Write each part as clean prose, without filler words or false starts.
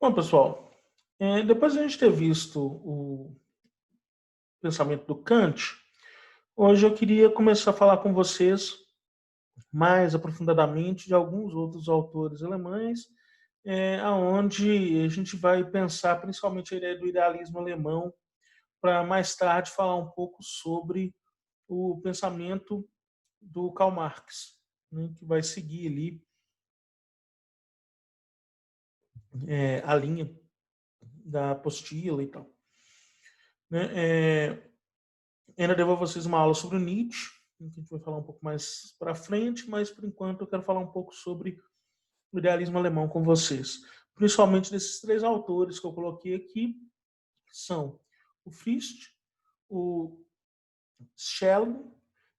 Bom, pessoal, depois de a gente ter visto o pensamento do Kant, hoje eu queria começar a falar com vocês mais aprofundadamente de alguns outros autores alemães, aonde a gente vai pensar principalmente a ideia do idealismo alemão, para mais tarde falar um pouco sobre o pensamento do Karl Marx, né, que vai seguir ali a linha da apostila e tal. Né? Ainda devo a vocês uma aula sobre o Nietzsche, que a gente vai falar um pouco mais para frente, mas por enquanto eu quero falar um pouco sobre o idealismo alemão com vocês. Principalmente desses três autores que eu coloquei aqui, que são o Fichte, o Schelling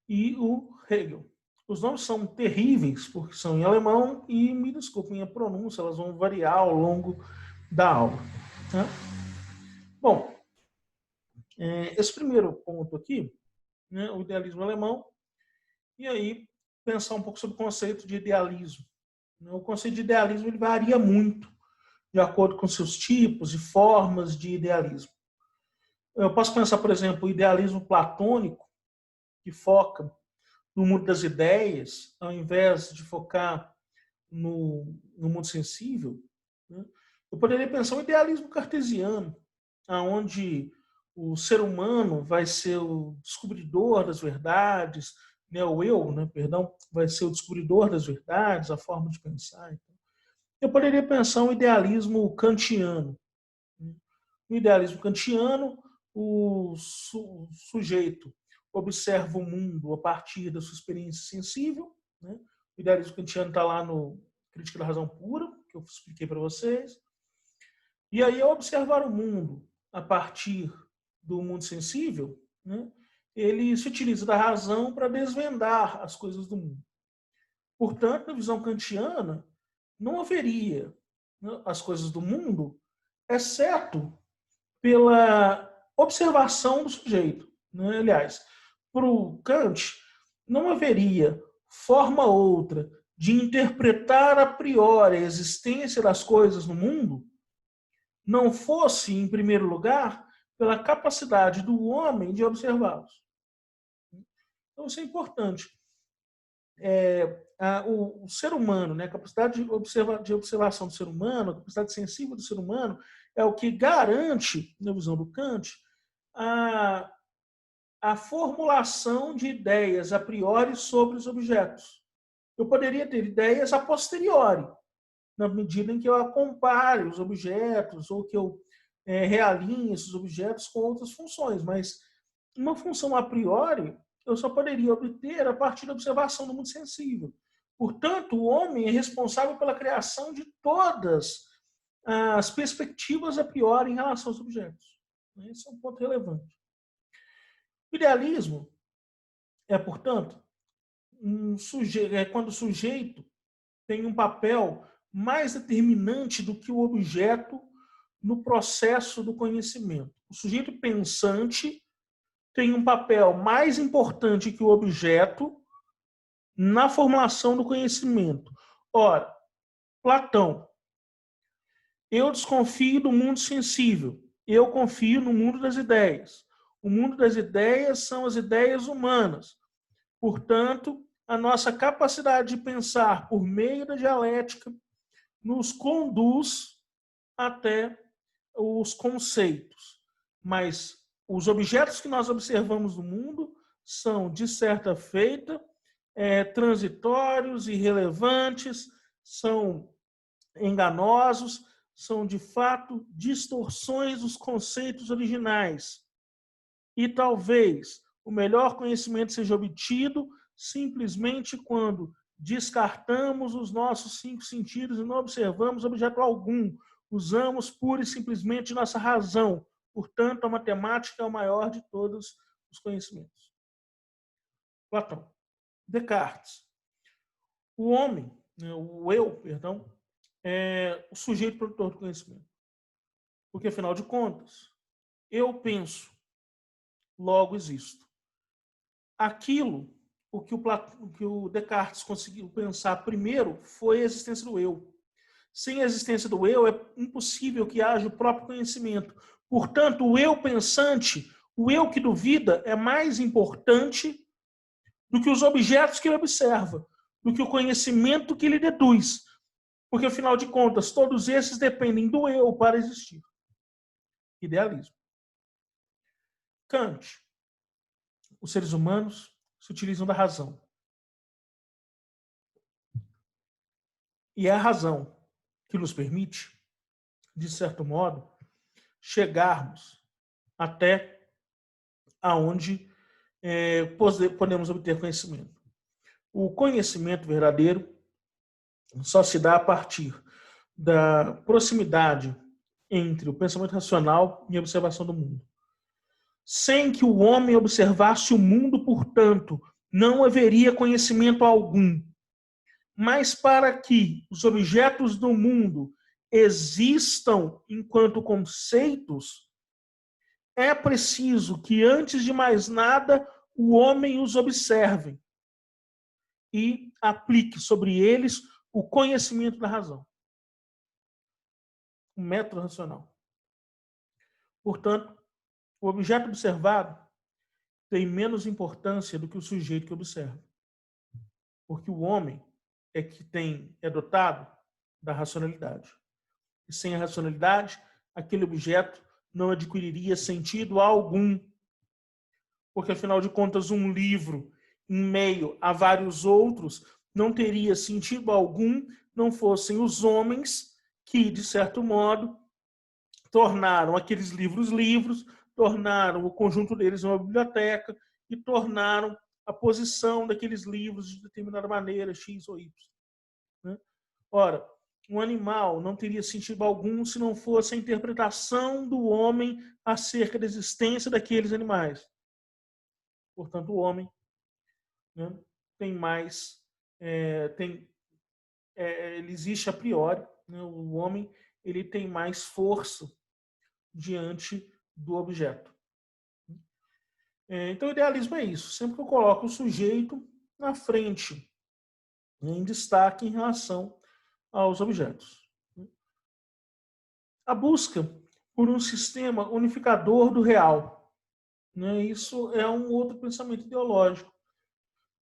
e o Hegel. Os nomes são terríveis, porque são em alemão, e me desculpem a pronúncia, elas vão variar ao longo da aula. Tá? Bom, esse primeiro ponto aqui, né, o idealismo alemão, e aí pensar um pouco sobre o conceito de idealismo. O conceito de idealismo ele varia muito de acordo com seus tipos e formas de idealismo. Eu posso pensar, por exemplo, o idealismo platônico, que foca no mundo das ideias, ao invés de focar no mundo sensível. Né? Eu poderia pensar o idealismo cartesiano, onde o ser humano vai ser o descobridor das verdades, né, o eu, né, perdão, vai ser o descobridor das verdades, a forma de pensar. Então. Eu poderia pensar um idealismo kantiano. Né? No idealismo kantiano, o sujeito observa o mundo a partir da sua experiência sensível. Né? O idealismo kantiano está lá no Crítica da Razão Pura, que eu expliquei para vocês. E aí, ao observar o mundo a partir do mundo sensível, né, ele se utiliza da razão para desvendar as coisas do mundo. Portanto, na visão kantiana, não haveria, né, as coisas do mundo, exceto pela observação do sujeito. Né? Aliás, para o Kant, não haveria forma outra de interpretar a priori a existência das coisas no mundo não fosse, em primeiro lugar, pela capacidade do homem de observá-los. Então, isso é importante. O ser humano, né, a capacidade de observação do ser humano, a capacidade sensível do ser humano, é o que garante, na visão do Kant, a, a formulação de ideias a priori sobre os objetos. Eu poderia ter ideias a posteriori, na medida em que eu compare os objetos ou que eu realinhe esses objetos com outras funções, mas uma função a priori eu só poderia obter a partir da observação do mundo sensível. Portanto, o homem é responsável pela criação de todas as perspectivas a priori em relação aos objetos. Esse é um ponto relevante. O idealismo portanto, quando o sujeito tem um papel mais determinante do que o objeto no processo do conhecimento. O sujeito pensante tem um papel mais importante que o objeto na formulação do conhecimento. Ora, Platão, eu desconfio do mundo sensível, eu confio no mundo das ideias. O mundo das ideias são as ideias humanas. Portanto, a nossa capacidade de pensar por meio da dialética nos conduz até os conceitos. Mas os objetos que nós observamos no mundo são, de certa feita, transitórios, irrelevantes, são enganosos, são, de fato, distorções dos conceitos originais. E talvez o melhor conhecimento seja obtido simplesmente quando descartamos os nossos cinco sentidos e não observamos objeto algum. Usamos pura e simplesmente nossa razão. Portanto, a matemática é o maior de todos os conhecimentos. Platão. Descartes. O homem, o eu, perdão, é o sujeito produtor do conhecimento. Porque, afinal de contas, eu penso, logo existo. Aquilo o que o Descartes conseguiu pensar primeiro foi a existência do eu. Sem a existência do eu, é impossível que haja o próprio conhecimento. Portanto, o eu pensante, o eu que duvida, é mais importante do que os objetos que ele observa, do que o conhecimento que ele deduz. Porque, afinal de contas, todos esses dependem do eu para existir. Idealismo. Kant. Os seres humanos se utilizam da razão. E é a razão que nos permite, de certo modo, chegarmos até aonde podemos obter conhecimento. O conhecimento verdadeiro só se dá a partir da proximidade entre o pensamento racional e a observação do mundo. Sem que o homem observasse o mundo, portanto, não haveria conhecimento algum. Mas para que os objetos do mundo existam enquanto conceitos, é preciso que, antes de mais nada, o homem os observe e aplique sobre eles o conhecimento da razão, o método racional. Portanto, o objeto observado tem menos importância do que o sujeito que observa. Porque o homem é dotado da racionalidade. E sem a racionalidade, aquele objeto não adquiriria sentido algum. Porque, afinal de contas, um livro, em meio a vários outros, não teria sentido algum não fossem os homens que, de certo modo, tornaram aqueles livros, tornaram o conjunto deles uma biblioteca e tornaram a posição daqueles livros de determinada maneira, X ou Y. Né? Ora, um animal não teria sentido algum se não fosse a interpretação do homem acerca da existência daqueles animais. Portanto, o homem, né, tem mais... ele existe a priori. Né? O homem ele tem mais força diante do objeto. Então, o idealismo é isso. Sempre que eu coloco o sujeito na frente, em destaque em relação aos objetos. A busca por um sistema unificador do real. Isso é um outro pensamento ideológico,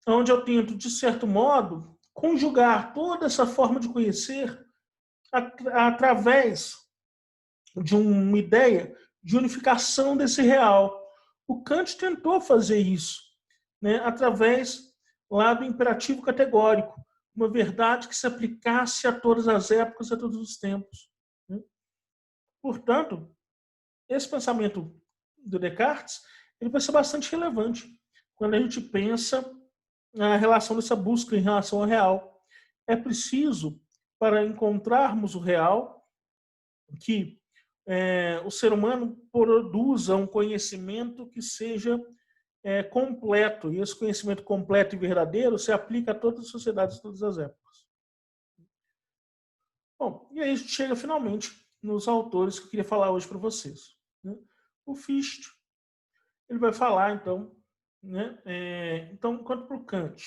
onde eu tento, de certo modo, conjugar toda essa forma de conhecer através de uma ideia de unificação desse real. O Kant tentou fazer isso, através lá do imperativo categórico, uma verdade que se aplicasse a todas as épocas, a todos os tempos. Portanto, esse pensamento do Descartes ele vai ser bastante relevante quando a gente pensa na relação dessa busca em relação ao real. É preciso, para encontrarmos o real, que o ser humano produza um conhecimento que seja completo. E esse conhecimento completo e verdadeiro se aplica a todas as sociedades, todas as épocas. Bom, e aí a gente chega finalmente nos autores que eu queria falar hoje para vocês. O Fichte, ele vai falar, então, então quanto para o Kant,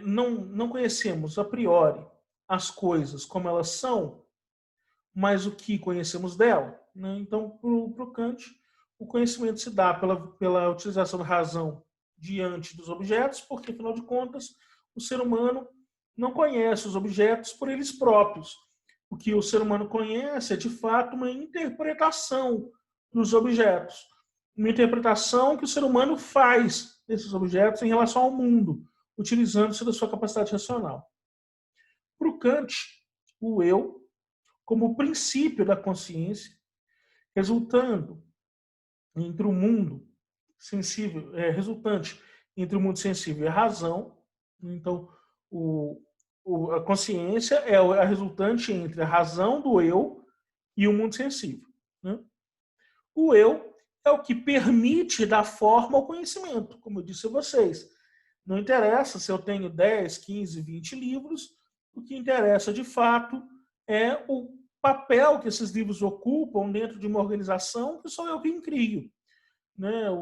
não conhecemos a priori as coisas como elas são, mas o que conhecemos dela. Então, para o Kant, o conhecimento se dá pela utilização da razão diante dos objetos, porque, afinal de contas, o ser humano não conhece os objetos por eles próprios. O que o ser humano conhece é, de fato, uma interpretação dos objetos. Uma interpretação que o ser humano faz desses objetos em relação ao mundo, utilizando-se da sua capacidade racional. Para o Kant, o eu, como princípio da consciência, resultando entre o mundo sensível, resultante entre o mundo sensível e a razão. Então, a consciência é a resultante entre a razão do eu e o mundo sensível. O eu é o que permite dar forma ao conhecimento, como eu disse a vocês. Não interessa se eu tenho 10, 15, 20 livros, o que interessa de fato é o papel que esses livros ocupam dentro de uma organização que sou eu quem crio.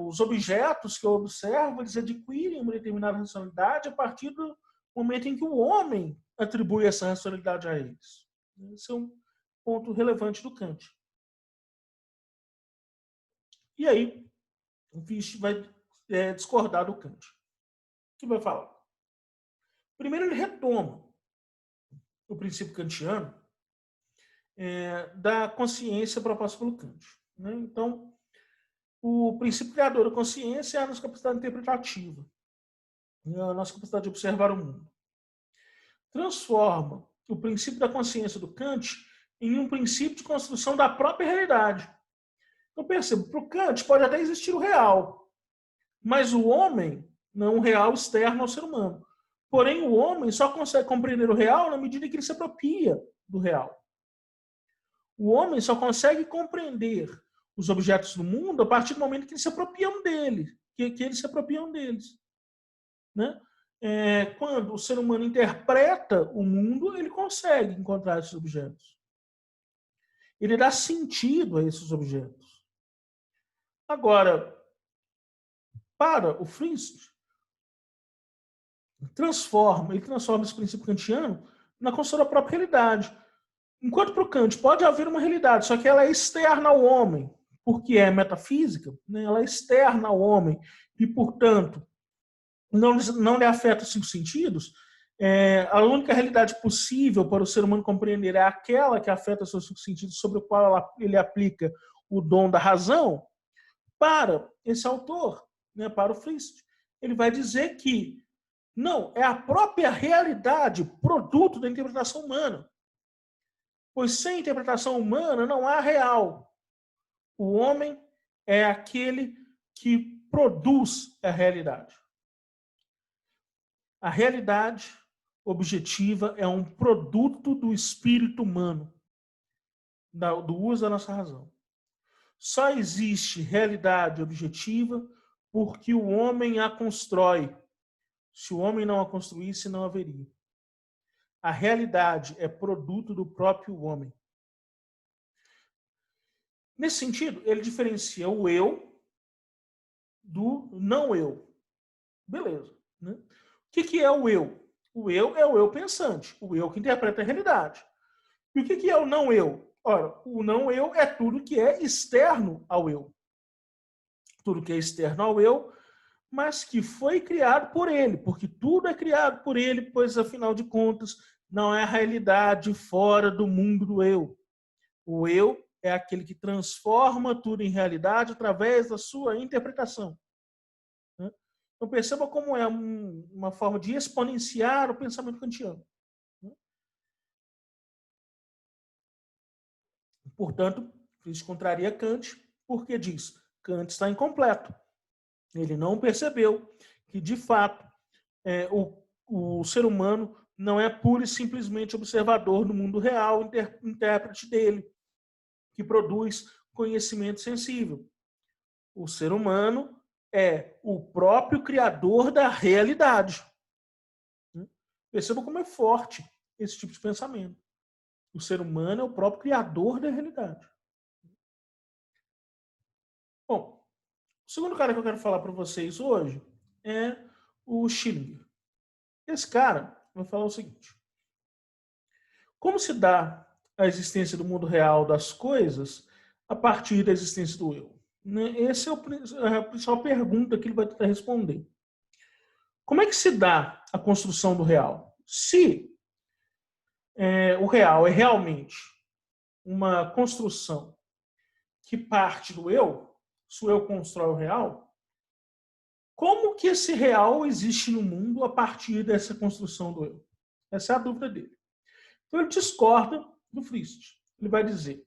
Os objetos que eu observo, eles adquirem uma determinada racionalidade a partir do momento em que o homem atribui essa racionalidade a eles. Esse é um ponto relevante do Kant. E aí, o Fichte vai discordar do Kant. O que vai falar? Primeiro, ele retoma o princípio kantiano da consciência proposta pelo Kant. Né? Então, o princípio criador da consciência é a nossa capacidade interpretativa, a nossa capacidade de observar o mundo. Transforma o princípio da consciência do Kant em um princípio de construção da própria realidade. Então, perceba, para o Kant pode até existir o real, mas o homem não é um real externo ao ser humano. Porém, o homem só consegue compreender o real na medida que ele se apropria do real. O homem só consegue compreender os objetos do mundo a partir do momento que eles se apropriam dele, que eles se apropriam deles. Né? Quando o ser humano interpreta o mundo, ele consegue encontrar esses objetos. Ele dá sentido a esses objetos. Agora, para o Fichte, ele transforma esse princípio kantiano na construção da própria realidade. Enquanto para o Kant pode haver uma realidade, só que ela é externa ao homem, porque é metafísica, né? Ela é externa ao homem e, portanto, não lhe afeta os cinco sentidos, a única realidade possível para o ser humano compreender é aquela que afeta os seus cinco sentidos, sobre o qual ele aplica o dom da razão. Para esse autor, né, para o Fichte, ele vai dizer que não, é a própria realidade, produto da interpretação humana. Pois sem interpretação humana não há real. O homem é aquele que produz a realidade. A realidade objetiva é um produto do espírito humano, do uso da nossa razão. Só existe realidade objetiva porque o homem a constrói. Se o homem não a construísse, não haveria. A realidade é produto do próprio homem. Nesse sentido, ele diferencia o eu do não eu. Beleza. Né? O que é o eu? O eu é o eu pensante, o eu que interpreta a realidade. E o que é o não eu? Ora, o não eu é tudo que é externo ao eu. Tudo que é externo ao eu, mas que foi criado por ele, porque tudo é criado por ele, pois, afinal de contas, não é a realidade fora do mundo do eu. O eu é aquele que transforma tudo em realidade através da sua interpretação. Então, perceba como é uma forma de exponenciar o pensamento kantiano. Portanto, isso contraria Kant, porque diz: Kant está incompleto. Ele não percebeu que, de fato, o ser humano não é pura e simplesmente observador do mundo real, intérprete dele, que produz conhecimento sensível. O ser humano é o próprio criador da realidade. Perceba como é forte esse tipo de pensamento. O ser humano é o próprio criador da realidade. Bom, o segundo cara que eu quero falar para vocês hoje é o Schillinger. Esse cara vai falar o seguinte: como se dá a existência do mundo real das coisas a partir da existência do eu? Essa é a principal pergunta que ele vai tentar responder. Como é que se dá a construção do real? Se o real é realmente uma construção que parte do eu, se o eu constrói o real, como que esse real existe no mundo a partir dessa construção do eu? Essa é a dúvida dele. Então ele discorda do Fichte. Ele vai dizer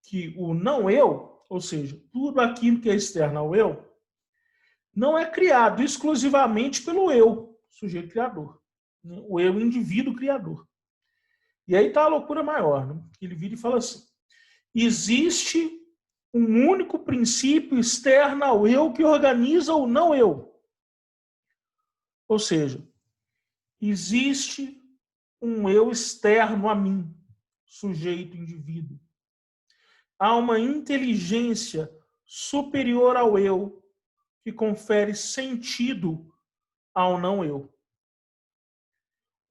que o não eu, ou seja, tudo aquilo que é externo ao eu, não é criado exclusivamente pelo eu, sujeito criador. O eu, indivíduo criador. E aí está a loucura maior. Né? Ele vira e fala assim: existe um único princípio externo ao eu que organiza o não eu. Ou seja, existe um eu externo a mim, sujeito, indivíduo. Há uma inteligência superior ao eu que confere sentido ao não eu.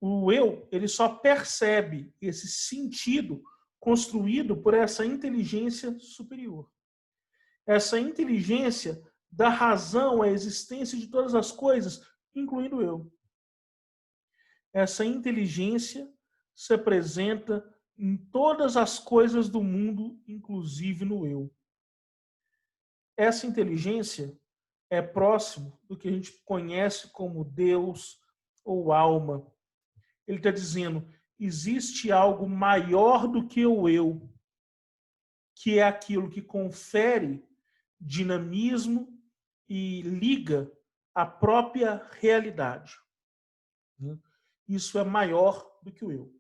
O eu, ele só percebe esse sentido construído por essa inteligência superior. Essa inteligência dá razão à existência de todas as coisas, incluindo eu. Essa inteligência se apresenta em todas as coisas do mundo, inclusive no eu. Essa inteligência é próximo do que a gente conhece como Deus ou alma. Ele está dizendo, existe algo maior do que o eu, que é aquilo que confere dinamismo e liga a própria realidade. Isso é maior do que o eu.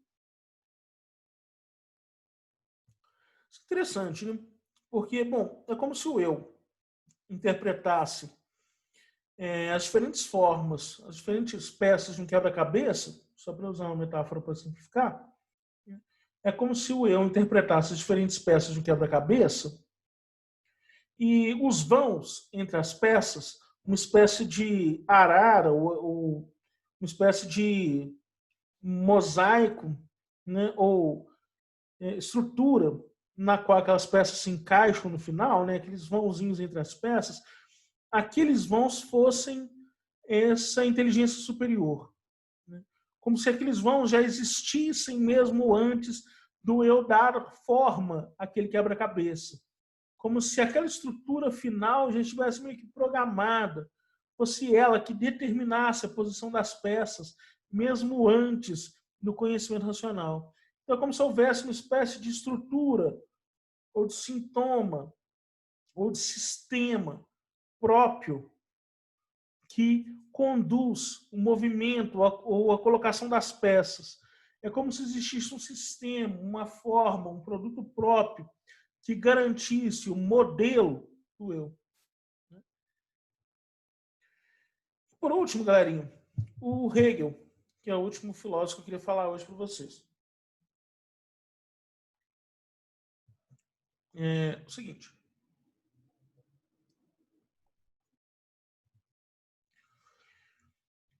Isso é interessante, né? Porque, bom, é como se o eu interpretasse as diferentes formas, as diferentes peças de um quebra-cabeça, só para usar uma metáfora para simplificar, é como se o eu interpretasse as diferentes peças de um quebra-cabeça e os vãos entre as peças, uma espécie de arara ou uma espécie de mosaico, né, ou estrutura na qual aquelas peças se encaixam no final, né, aqueles vãozinhos entre as peças, aqueles vãos fossem essa inteligência superior. Né? Como se aqueles vãos já existissem mesmo antes do eu dar forma àquele quebra-cabeça. Como se aquela estrutura final já estivesse meio que programada, fosse ela que determinasse a posição das peças, mesmo antes do conhecimento racional. Então, é como se houvesse uma espécie de estrutura, ou de sintoma, ou de sistema próprio que conduz o movimento ou a colocação das peças. É como se existisse um sistema, uma forma, um produto próprio que garantisse o modelo do eu. Por último, galerinha, o Hegel, que é o último filósofo que eu queria falar hoje para vocês. É o seguinte.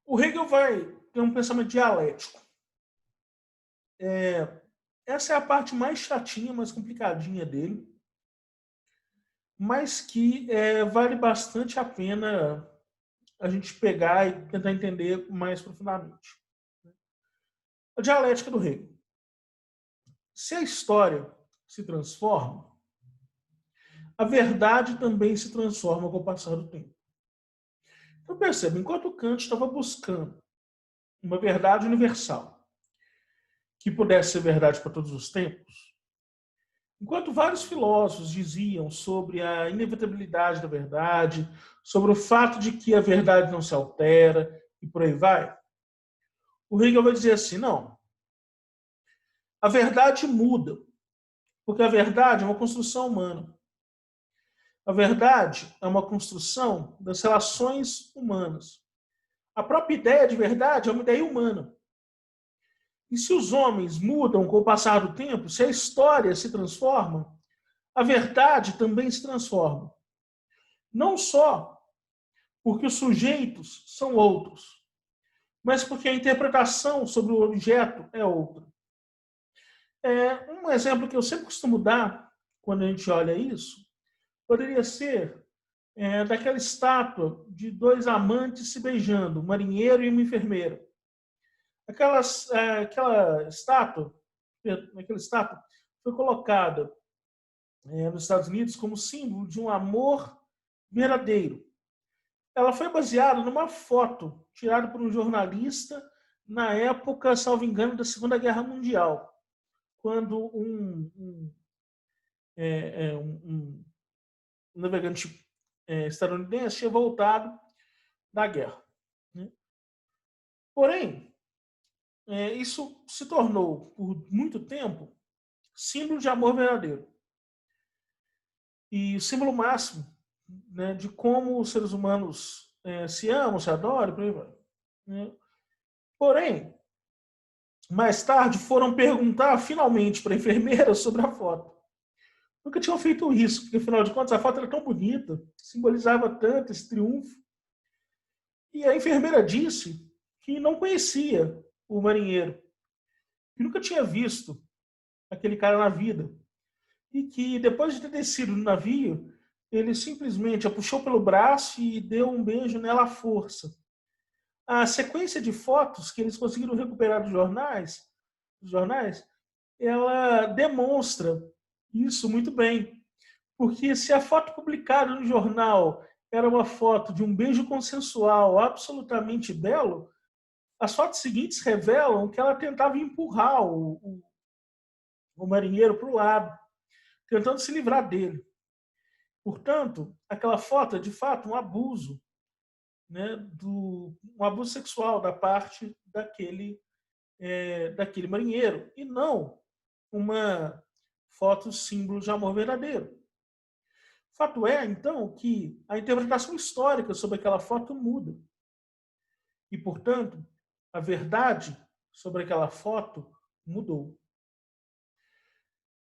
O Hegel vai ter um pensamento dialético. Essa é a parte mais chatinha, mais complicadinha dele, mas que vale bastante a pena a gente pegar e tentar entender mais profundamente. A dialética do Hegel. Se a história se transforma, a verdade também se transforma com o passar do tempo. Então perceba, enquanto Kant estava buscando uma verdade universal, que pudesse ser verdade para todos os tempos, enquanto vários filósofos diziam sobre a inevitabilidade da verdade, sobre o fato de que a verdade não se altera, e por aí vai, o Hegel vai dizer assim, não, a verdade muda, porque a verdade é uma construção humana. A verdade é uma construção das relações humanas. A própria ideia de verdade é uma ideia humana. E se os homens mudam com o passar do tempo, se a história se transforma, a verdade também se transforma. Não só porque os sujeitos são outros, mas porque a interpretação sobre o objeto é outra. Um exemplo que eu sempre costumo dar, quando a gente olha isso, poderia ser daquela estátua de dois amantes se beijando, um marinheiro e uma enfermeira. Aquela estátua foi colocada nos Estados Unidos como símbolo de um amor verdadeiro. Ela foi baseada numa foto tirada por um jornalista na época, salvo engano, da Segunda Guerra Mundial, quando um navegante estadunidense tinha voltado da guerra. Né? Porém, isso se tornou, por muito tempo, símbolo de amor verdadeiro. E o símbolo máximo, né, de como os seres humanos se amam, se adoram, por aí vai. Né? Porém, mais tarde foram perguntar finalmente para a enfermeira sobre a foto. Nunca tinham feito isso, porque afinal de contas a foto era tão bonita, simbolizava tanto esse triunfo. E a enfermeira disse que não conhecia o marinheiro, que nunca tinha visto aquele cara na vida, e que depois de ter descido do navio, ele simplesmente a puxou pelo braço e deu um beijo nela à força. A sequência de fotos que eles conseguiram recuperar dos jornais, ela demonstra isso muito bem. Porque se a foto publicada no jornal era uma foto de um beijo consensual absolutamente belo, as fotos seguintes revelam que ela tentava empurrar o marinheiro para o lado, tentando se livrar dele. Portanto, aquela foto é de fato um abuso, né, um abuso sexual da parte daquele marinheiro, e não uma foto símbolo de amor verdadeiro. Fato é, então, que a interpretação histórica sobre aquela foto muda. E, portanto, a verdade sobre aquela foto mudou.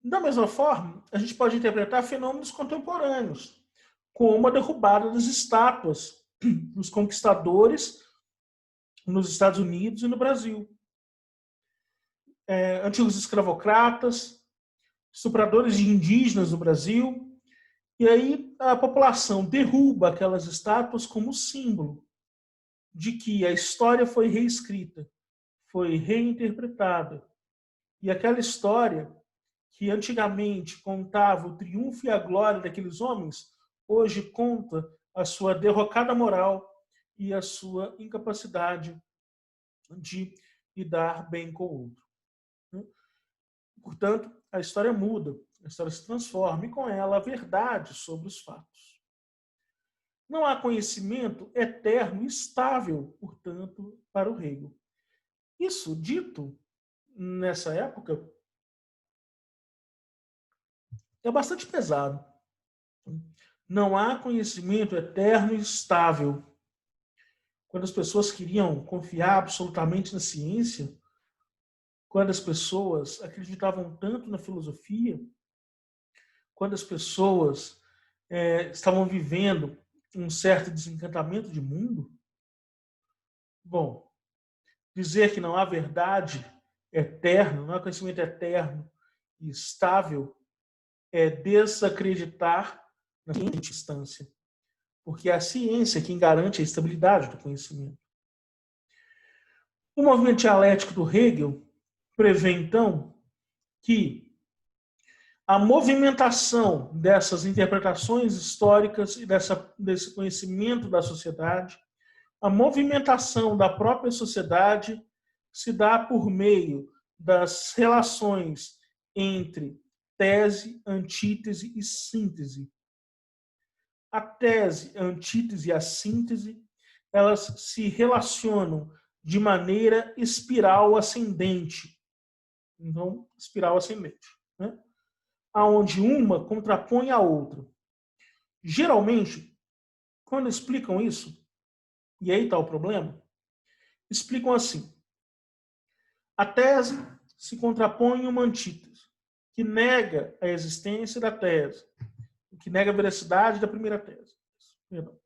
Da mesma forma, a gente pode interpretar fenômenos contemporâneos, como a derrubada das estátuas dos conquistadores nos Estados Unidos e no Brasil. Antigos escravocratas, estupradores de indígenas no Brasil, e aí a população derruba aquelas estátuas como símbolo de que a história foi reescrita, foi reinterpretada. E aquela história que antigamente contava o triunfo e a glória daqueles homens, hoje conta a sua derrocada moral e a sua incapacidade de lidar bem com o outro. Portanto, a história muda, a história se transforma e com ela a verdade sobre os fatos. Não há conhecimento eterno e estável, portanto, para o Hegel. Isso dito nessa época é bastante pesado. Não há conhecimento eterno e estável. Quando as pessoas queriam confiar absolutamente na ciência, quando as pessoas acreditavam tanto na filosofia, quando as pessoas estavam vivendo um certo desencantamento de mundo, bom, dizer que não há verdade eterna, não há conhecimento eterno e estável, é desacreditar na seguinte instância, porque é a ciência quem garante a estabilidade do conhecimento. O movimento dialético do Hegel prevê, então, que a movimentação dessas interpretações históricas e desse conhecimento da sociedade, a movimentação da própria sociedade se dá por meio das relações entre tese, antítese e síntese. A tese, a antítese e a síntese, elas se relacionam de maneira espiral ascendente. Então, espiral ascendente, né? Onde uma contrapõe a outra. Geralmente, quando explicam isso, e aí está o problema, explicam assim: a tese se contrapõe a uma antítese, que nega a existência da tese, que nega a veracidade da primeira tese. Perdão.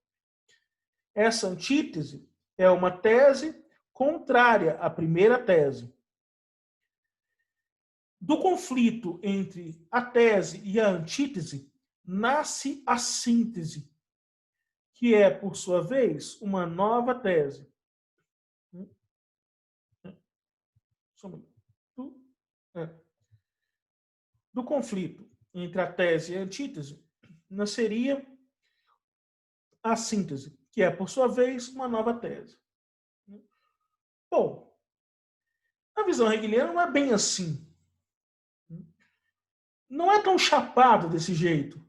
Essa antítese é uma tese contrária à primeira tese. Do conflito entre a tese e a antítese, nasce a síntese, que é, por sua vez, uma nova tese. Do conflito entre a tese e a antítese, nasceria a síntese, que é, por sua vez, uma nova tese. Bom, a visão hegeliana não é bem assim. Não é tão chapado desse jeito,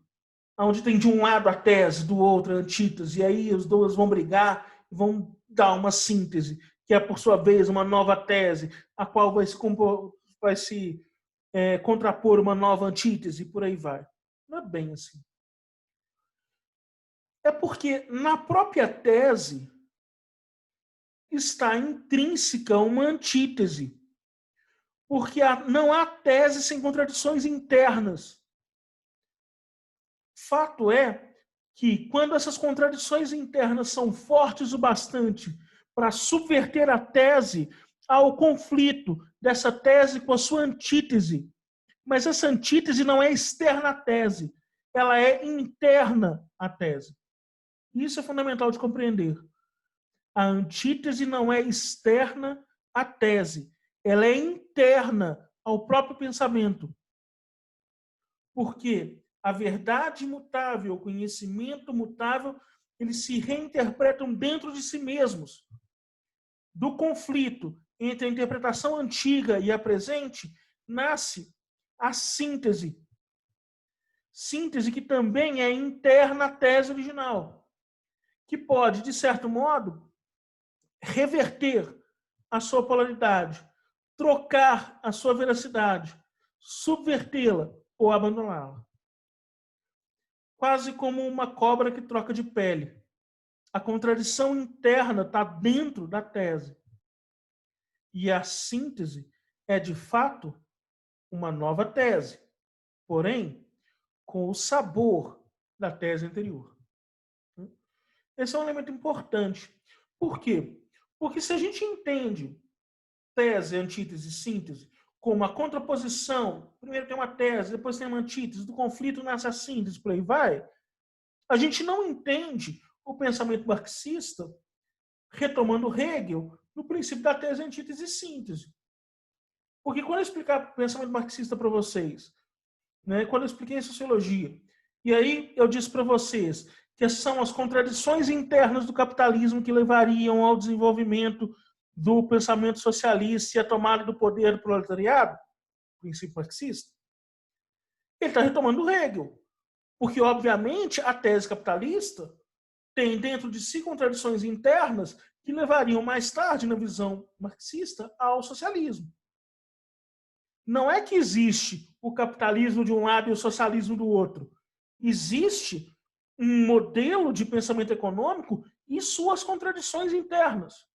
onde tem de um lado a tese, do outro a antítese, e aí os dois vão brigar e vão dar uma síntese, que é, por sua vez, uma nova tese, a qual vai se contrapor uma nova antítese, e por aí vai. Não é bem assim. É porque na própria tese está intrínseca uma antítese. Porque não há tese sem contradições internas. Fato é que, quando essas contradições internas são fortes o bastante para subverter a tese ao conflito dessa tese com a sua antítese. Mas essa antítese não é externa à tese, ela é interna à tese. Isso é fundamental de compreender. A antítese não é externa à tese, ela é interna ao próprio pensamento. Porque a verdade imutável, o conhecimento mutável, eles se reinterpretam dentro de si mesmos. Do conflito entre a interpretação antiga e a presente, nasce a síntese. Síntese que também é interna à tese original, que pode, de certo modo, reverter a sua polaridade, trocar a sua veracidade, subvertê-la ou abandoná-la. Quase como uma cobra que troca de pele. A contradição interna está dentro da tese. E a síntese é, de fato, uma nova tese, porém, com o sabor da tese anterior. Esse é um elemento importante. Por quê? Porque se a gente entende tese, antítese, síntese como a contraposição, primeiro tem uma tese, depois tem uma antítese, do conflito nasce a síntese, por aí vai, a gente não entende o pensamento marxista, retomando Hegel, no princípio da tese, antítese e síntese. Porque quando eu explicar o pensamento marxista para vocês, né, quando eu expliquei a sociologia, e aí eu disse para vocês que são as contradições internas do capitalismo que levariam ao desenvolvimento do pensamento socialista e a tomada do poder do proletariado, princípio marxista, ele está retomando Hegel. Porque, obviamente, a tese capitalista tem dentro de si contradições internas que levariam mais tarde, na visão marxista, ao socialismo. Não é que existe o capitalismo de um lado e o socialismo do outro. Existe um modelo de pensamento econômico e suas contradições internas.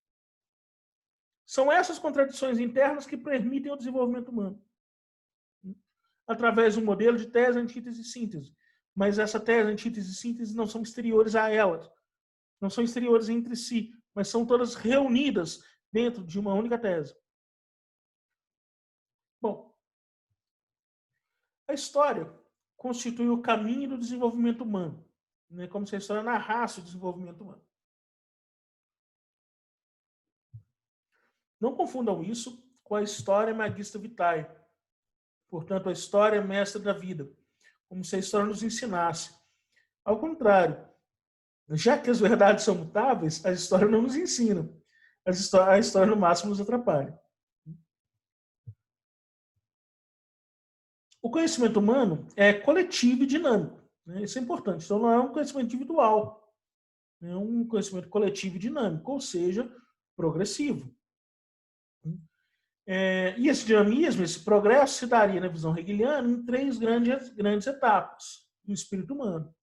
São essas contradições internas que permitem o desenvolvimento humano. Através de um modelo de tese, antítese e síntese. Mas essa tese, antítese e síntese não são exteriores a elas. Não são exteriores entre si, mas são todas reunidas dentro de uma única tese. Bom, a história constitui o caminho do desenvolvimento humano, né? Como se a história narrasse o desenvolvimento humano. Não confundam isso com a história Magister Vitae, portanto, a história é mestra da vida, como se a história nos ensinasse. Ao contrário, já que as verdades são mutáveis, a história não nos ensina. A história, no máximo, nos atrapalha. O conhecimento humano é coletivo e dinâmico. Né? Isso é importante. Então, não é um conhecimento individual. É um conhecimento coletivo e dinâmico, ou seja, progressivo. E esse dinamismo, esse progresso, se daria, na visão hegeliana, em três grandes etapas do espírito humano.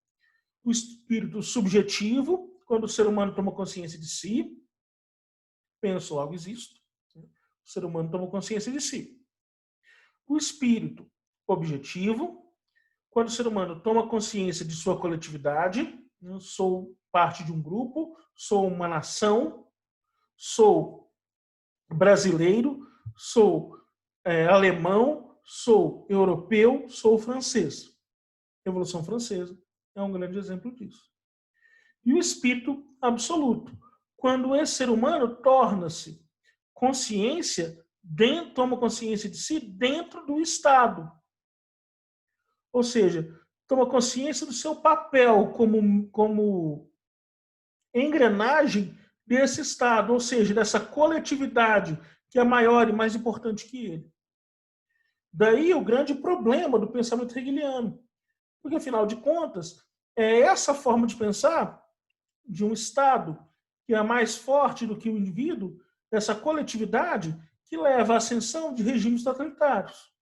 O espírito subjetivo, quando o ser humano toma consciência de si, penso, logo existo. O ser humano toma consciência de si. O espírito objetivo, quando o ser humano toma consciência de sua coletividade, eu sou parte de um grupo, sou uma nação, sou brasileiro, sou alemão, sou europeu, sou francês. Revolução Francesa é um grande exemplo disso. E o espírito absoluto, quando esse ser humano torna-se consciência, toma consciência de si dentro do Estado. Ou seja, toma consciência do seu papel como engrenagem desse Estado, ou seja, dessa coletividade que é maior e mais importante que ele. Daí o grande problema do pensamento hegeliano. Porque, afinal de contas, é essa forma de pensar de um Estado que é mais forte do que o indivíduo, essa coletividade, que leva à ascensão de regimes totalitários.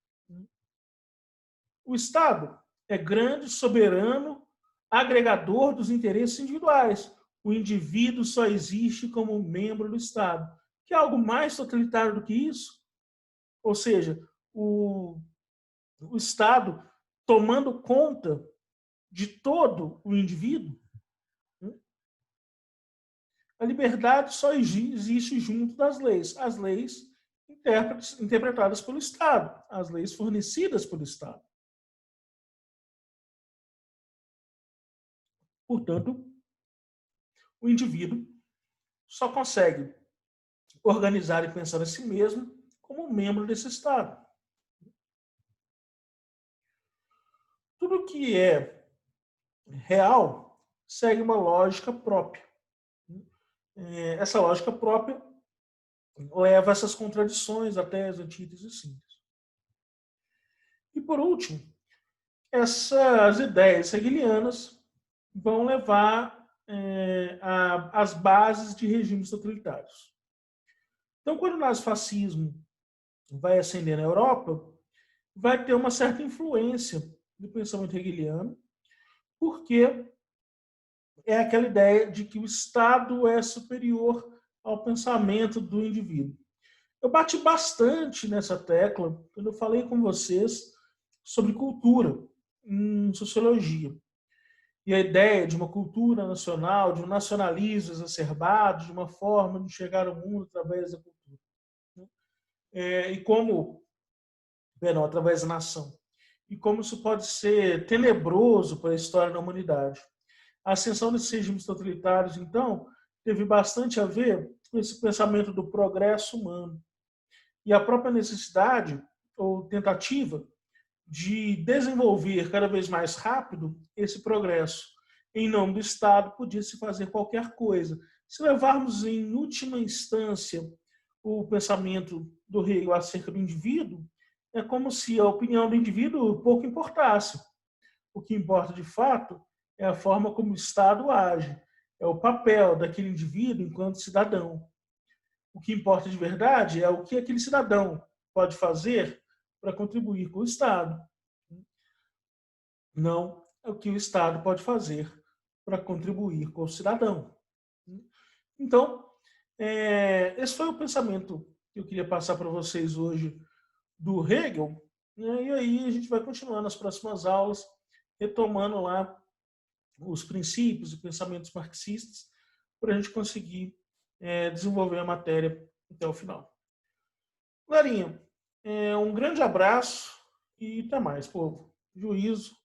O Estado é grande, soberano, agregador dos interesses individuais. O indivíduo só existe como membro do Estado. Que é algo mais totalitário do que isso? Ou seja, o Estado tomando conta de todo o indivíduo. A liberdade só existe junto das leis. As leis interpretadas pelo Estado, as leis fornecidas pelo Estado. Portanto, o indivíduo só consegue organizar e pensar a si mesmo como membro desse Estado. Tudo que é real segue uma lógica própria. Essa lógica própria leva a essas contradições, até as antíteses simples. E, por último, essas ideias hegelianas vão levar às bases de regimes totalitários. Então, quando o nazifascismo vai ascender na Europa, vai ter uma certa influência do pensamento hegeliano, porque é aquela ideia de que o Estado é superior ao pensamento do indivíduo. Eu bati bastante nessa tecla quando eu falei com vocês sobre cultura em sociologia. E a ideia de uma cultura nacional, de um nacionalismo exacerbado, de uma forma de chegar ao mundo através da cultura. E como, perdão, através da nação. E como isso pode ser tenebroso para a história da humanidade. A ascensão desses regimes totalitários, então, teve bastante a ver com esse pensamento do progresso humano. E a própria necessidade ou tentativa de desenvolver cada vez mais rápido esse progresso. Em nome do Estado, podia-se fazer qualquer coisa. Se levarmos em última instância o pensamento do Hegel acerca do indivíduo, é como se a opinião do indivíduo pouco importasse. O que importa de fato é a forma como o Estado age, é o papel daquele indivíduo enquanto cidadão. O que importa de verdade é o que aquele cidadão pode fazer para contribuir com o Estado. Não é o que o Estado pode fazer para contribuir com o cidadão. Então, esse foi o pensamento que eu queria passar para vocês hoje do Hegel, né? E aí a gente vai continuar nas próximas aulas, retomando lá os princípios e pensamentos marxistas, para a gente conseguir desenvolver a matéria até o final. Galerinha, um grande abraço e até mais, povo. Juízo